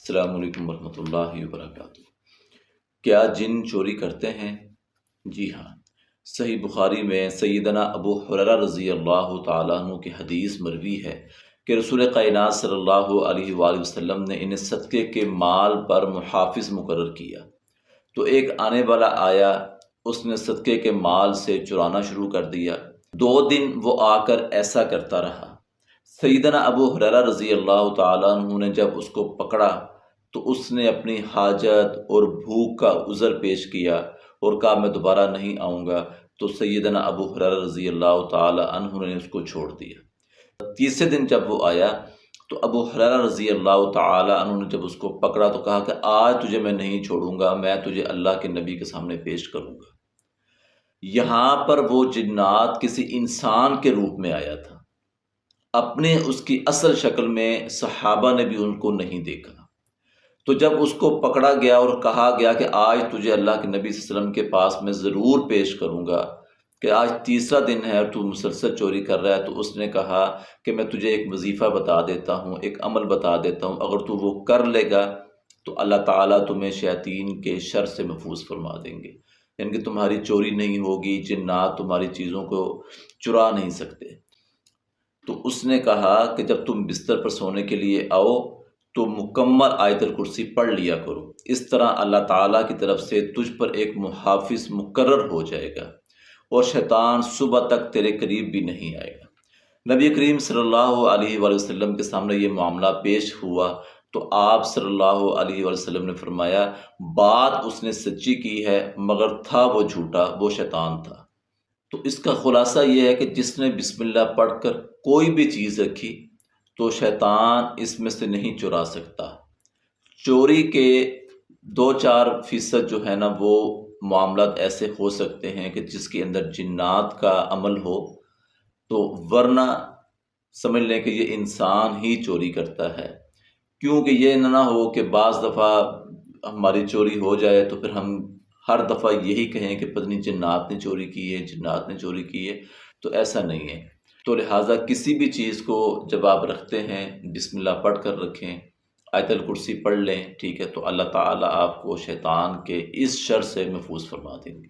السلام علیکم ورحمۃ اللہ وبرکاتہ۔ کیا جن چوری کرتے ہیں؟ جی ہاں، صحیح بخاری میں سیدنا ابو ہریرہ رضی اللہ تعالیٰ عنہ کی حدیث مروی ہے کہ رسول کائنات صلی اللہ علیہ وآلہ وسلم نے انہیں صدقے کے مال پر محافظ مقرر کیا۔ تو ایک آنے والا آیا، اس نے صدقے کے مال سے چرانا شروع کر دیا۔ 2 دن وہ آ کر ایسا کرتا رہا۔ سیدنا ابو ہریرہ رضی اللہ تعالیٰ عنہ نے جب اس کو پکڑا تو اس نے اپنی حاجت اور بھوک کا عذر پیش کیا اور کہا میں دوبارہ نہیں آؤں گا۔ تو سیدنا ابو ہریرہ رضی اللہ تعالیٰ عنہ نے اس کو چھوڑ دیا۔ تیسرے دن جب وہ آیا تو ابو ہریرہ رضی اللہ تعالیٰ عنہ نے جب اس کو پکڑا تو کہا کہ آج تجھے میں نہیں چھوڑوں گا، میں تجھے اللہ کے نبی کے سامنے پیش کروں گا۔ یہاں پر وہ جنات کسی انسان کے روپ میں آیا تھا، اپنے اس کی اصل شکل میں صحابہ نے بھی ان کو نہیں دیکھا۔ تو جب اس کو پکڑا گیا اور کہا گیا کہ آج تجھے اللہ کے نبی صلی اللہ علیہ وسلم کے پاس میں ضرور پیش کروں گا کہ آج تیسرا دن ہے اور تو مسلسل چوری کر رہا ہے، تو اس نے کہا کہ میں تجھے ایک وظیفہ بتا دیتا ہوں، ایک عمل بتا دیتا ہوں، اگر تو وہ کر لے گا تو اللہ تعالیٰ تمہیں شیاطین کے شر سے محفوظ فرما دیں گے، یعنی کہ تمہاری چوری نہیں ہوگی، جنات تمہاری چیزوں کو چرا نہیں سکتے۔ تو اس نے کہا کہ جب تم بستر پر سونے کے لیے آؤ تو مکمل آیت الکرسی پڑھ لیا کرو، اس طرح اللہ تعالیٰ کی طرف سے تجھ پر ایک محافظ مقرر ہو جائے گا اور شیطان صبح تک تیرے قریب بھی نہیں آئے گا۔ نبی کریم صلی اللہ علیہ وآلہ وسلم کے سامنے یہ معاملہ پیش ہوا تو آپ صلی اللہ علیہ وآلہ وسلم نے فرمایا بات اس نے سچی کی ہے مگر تھا وہ جھوٹا، وہ شیطان تھا۔ تو اس کا خلاصہ یہ ہے کہ جس نے بسم اللہ پڑھ کر کوئی بھی چیز رکھی تو شیطان اس میں سے نہیں چرا سکتا۔ چوری کے 2-4% جو ہے نا وہ معاملات ایسے ہو سکتے ہیں کہ جس کے اندر جنات کا عمل ہو، تو ورنہ سمجھ لیں کہ یہ انسان ہی چوری کرتا ہے، کیونکہ یہ نہ ہو کہ بعض دفعہ ہماری چوری ہو جائے تو پھر ہم ہر دفعہ یہی کہیں کہ پتہ نہیں جنات نے چوری کی ہے، جنات نے چوری کی ہے، تو ایسا نہیں ہے۔ تو لہٰذا کسی بھی چیز کو جب آپ رکھتے ہیں بسم اللہ پڑھ کر رکھیں، آیت الکرسی پڑھ لیں، ٹھیک ہے، تو اللہ تعالیٰ آپ کو شیطان کے اس شر سے محفوظ فرما دیں گے۔